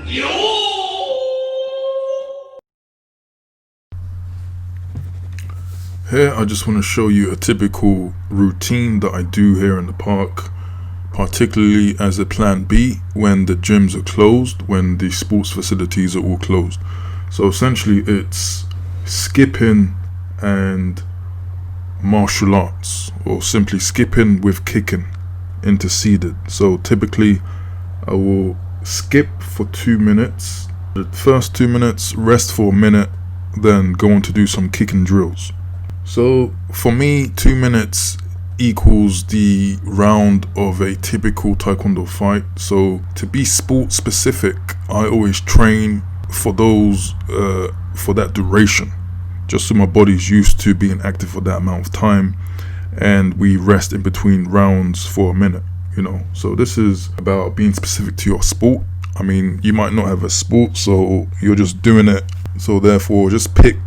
Here I just want to show you a typical routine that I do here in the park, particularly as a plan B when the gyms are closed, when the sports facilities are all closed. So essentially it's skipping and martial arts, or simply skipping with kicking interceded. So typically I will skip for 2 minutes, the first 2 minutes, rest for a minute, then go on to do some kicking drills. So for me, 2 minutes equals the round of a typical Taekwondo fight. So to be sport specific, I always train for those for that duration, just so my body's used to being active for that amount of time, and we rest in between rounds for a minute, you know. So this is about being specific to your sport. I mean, you might not have a sport, so you're just doing it, so therefore just pick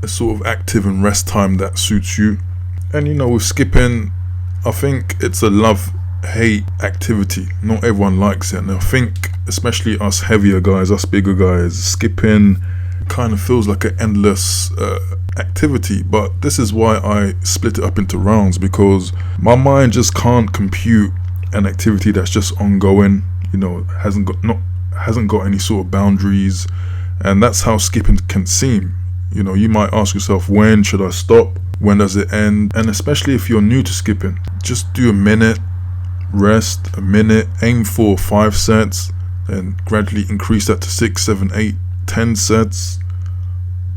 a sort of active and rest time that suits you. And you know, with skipping, I think it's a love-hate activity. Not everyone likes it, and I think especially us heavier guys, us bigger guys, skipping kind of feels like an endless activity. But this is why I split it up into rounds, because my mind just can't compute an activity that's just ongoing, you know, hasn't got any sort of boundaries. And that's how skipping can seem. You know, you might ask yourself, when should I stop? When does it end? And especially if you're new to skipping, just do a minute, rest a minute, aim for 5 sets, and gradually increase that to 6, 7, 8, 10 sets.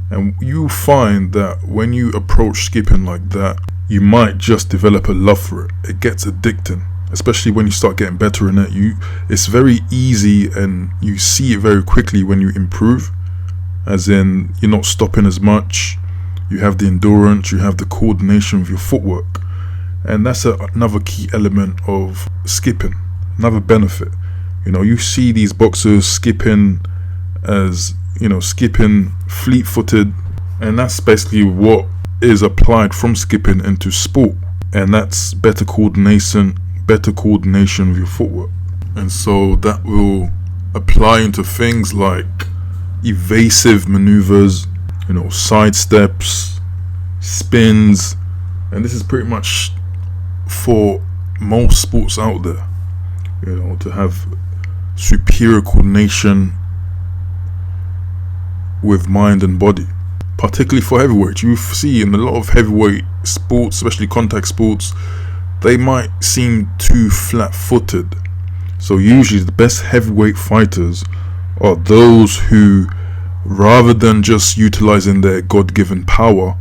And you find that when you approach skipping like that, you might just develop a love for it. It gets addicting, especially when you start getting better in it. It's very easy, and you see it very quickly when you improve. As in, you're not stopping as much, you have the endurance, you have the coordination with your footwork. And that's another key element of skipping, another benefit. You know, you see these boxers skipping as, you know, skipping fleet-footed, and that's basically what is applied from skipping into sport. And that's better coordination with your footwork. And so that will apply into things like evasive maneuvers, you know, side steps, spins, and this is pretty much for most sports out there, you know, to have superior coordination with mind and body, particularly for heavyweights. You see in a lot of heavyweight sports, especially contact sports, they might seem too flat-footed. So usually the best heavyweight fighters are those who, rather than just utilizing their God-given power,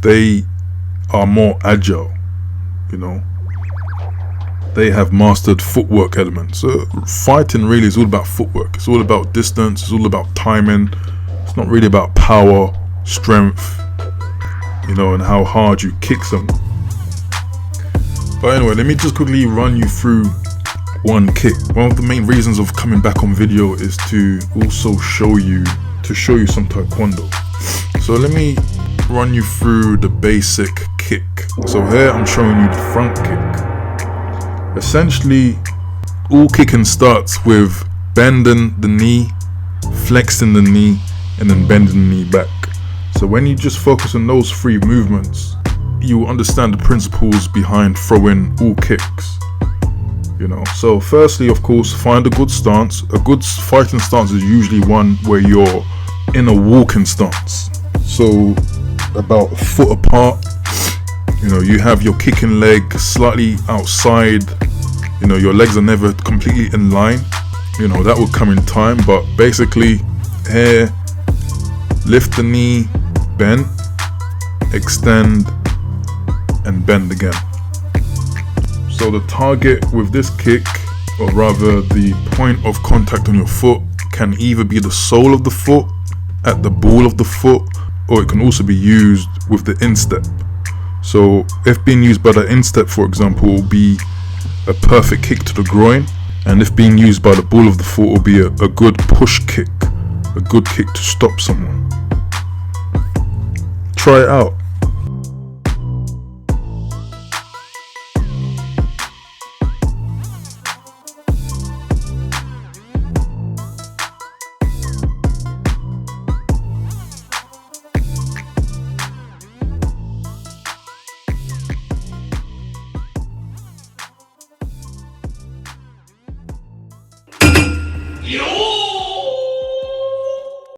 they are more agile, you know. They have mastered footwork elements. So fighting really is all about footwork. It's all about distance, it's all about timing. It's not really about power, strength, you know, and how hard you kick someone. But anyway, let me just quickly run you through one kick. One of the main reasons of coming back on video is to also show you some Taekwondo. So let me run you through the basic kick. So here I'm showing you the front kick. Essentially, all kicking starts with bending the knee, flexing the knee, and then bending the knee back. So when you just focus on those 3 movements, you will understand the principles behind throwing all kicks. You know, so firstly, of course, find a good stance. A good fighting stance is usually one where you're in a walking stance, so about a foot apart. You know, you have your kicking leg slightly outside. You know, your legs are never completely in line. You know, that will come in time, but basically here, lift the knee, bend, extend, and bend again. So the target with this kick, or rather the point of contact on your foot, can either be the sole of the foot, at the ball of the foot, or it can also be used with the instep. So if being used by the instep, for example, will be a perfect kick to the groin, and if being used by the ball of the foot will be a good push kick, a good kick to stop someone. Try it out. Yo!